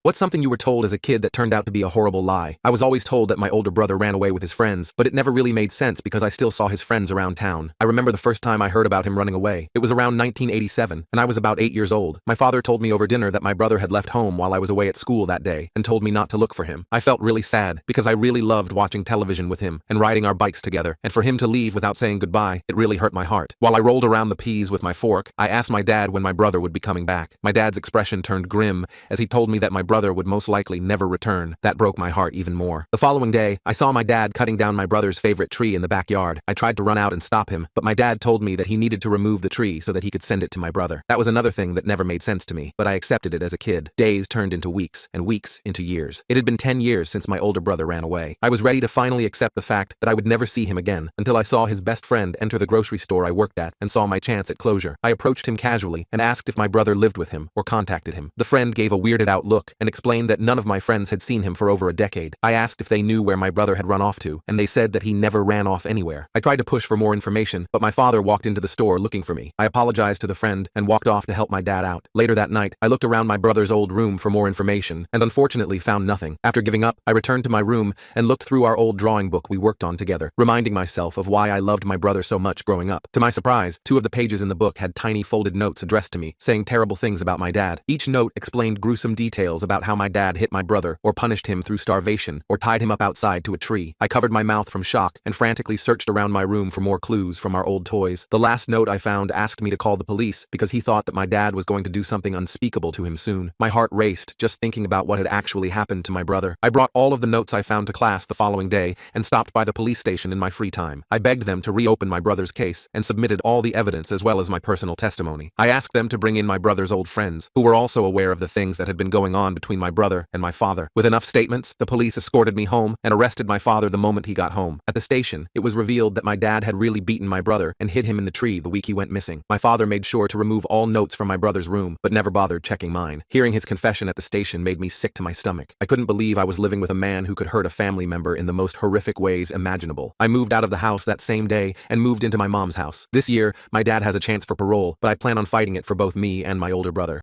What's something you were told as a kid that turned out to be a horrible lie? I was always told that my older brother ran away with his friends, but it never really made sense because I still saw his friends around town. I remember the first time I heard about him running away. It was around 1987, and I was about 8 years old. My father told me over dinner that my brother had left home while I was away at school that day and told me not to look for him. I felt really sad because I really loved watching television with him and riding our bikes together, and for him to leave without saying goodbye, it really hurt my heart. While I rolled around the peas with my fork, I asked my dad when my brother would be coming back. My dad's expression turned grim as he told me that my brother would most likely never return. That broke my heart even more. The following day, I saw my dad cutting down my brother's favorite tree in the backyard. I tried to run out and stop him, but my dad told me that he needed to remove the tree so that he could send it to my brother. That was another thing that never made sense to me, but I accepted it as a kid. Days turned into weeks, and weeks into years. It had been 10 years since my older brother ran away. I was ready to finally accept the fact that I would never see him again until I saw his best friend enter the grocery store I worked at and saw my chance at closure. I approached him casually and asked if my brother lived with him or contacted him. The friend gave a weirded out look and explained that none of my friends had seen him for over a decade. I asked if they knew where my brother had run off to, and they said that he never ran off anywhere. I tried to push for more information, but my father walked into the store looking for me. I apologized to the friend and walked off to help my dad out. Later that night, I looked around my brother's old room for more information and unfortunately found nothing. After giving up, I returned to my room and looked through our old drawing book we worked on together, reminding myself of why I loved my brother so much growing up. To my surprise, 2 of the pages in the book had tiny folded notes addressed to me, saying terrible things about my dad. Each note explained gruesome details about how my dad hit my brother or punished him through starvation or tied him up outside to a tree. I covered my mouth from shock and frantically searched around my room for more clues from our old toys. The last note I found asked me to call the police because he thought that my dad was going to do something unspeakable to him soon. My heart raced just thinking about what had actually happened to my brother. I brought all of the notes I found to class the following day and stopped by the police station in my free time. I begged them to reopen my brother's case and submitted all the evidence as well as my personal testimony. I asked them to bring in my brother's old friends, who were also aware of the things that had been going on between my brother and my father. With enough statements, the police escorted me home and arrested my father the moment he got home. At the station, it was revealed that my dad had really beaten my brother and hid him in the tree the week he went missing. My father made sure to remove all notes from my brother's room, but never bothered checking mine. Hearing his confession at the station made me sick to my stomach. I couldn't believe I was living with a man who could hurt a family member in the most horrific ways imaginable. I moved out of the house that same day and moved into my mom's house. This year, my dad has a chance for parole, but I plan on fighting it for both me and my older brother.